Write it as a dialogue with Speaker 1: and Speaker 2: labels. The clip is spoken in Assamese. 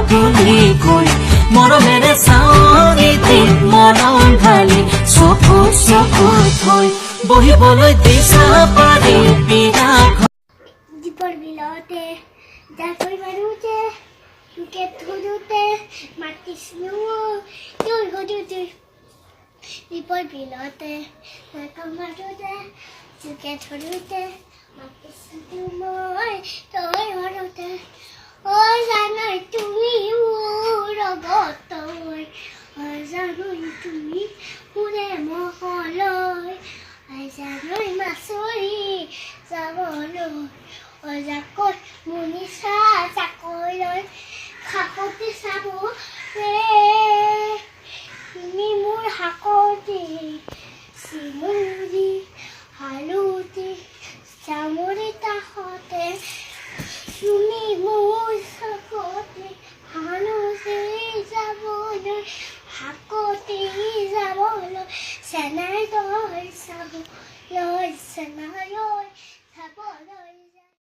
Speaker 1: বুলি কৈ মৰমেৰে চাৱনি দি মৰম ঢালি চকু চকু থৈ বহিবলৈ দিছা পাৰি বিনা
Speaker 2: দীপৰ বিলতে জাকৈ মাৰোতে তোকে ধৰোতে মাতিছিলো তোৰ গধূতে দীপৰ বিলতে জাকৈ মাৰোতে তোকে ধৰোতে মাতিছিলো মই তই ঘৰতে অ জানাই তুমি মোৰ অগতই অ জানাই তুমি মোৰে মহলৈ জানাই মাছৰি যাবলৈ অজাকৈ মুনিছা চাকলৈ খাপতি চাব তুমি মোৰ শাকতি চিমুৰি হালুতি চামৰি তাহতে তুমি মোৰ শাকতি হালুতি যাবলৈ শাকতি যাবলৈ চেনাই তই চাবলৈ চেনাই চাবলৈ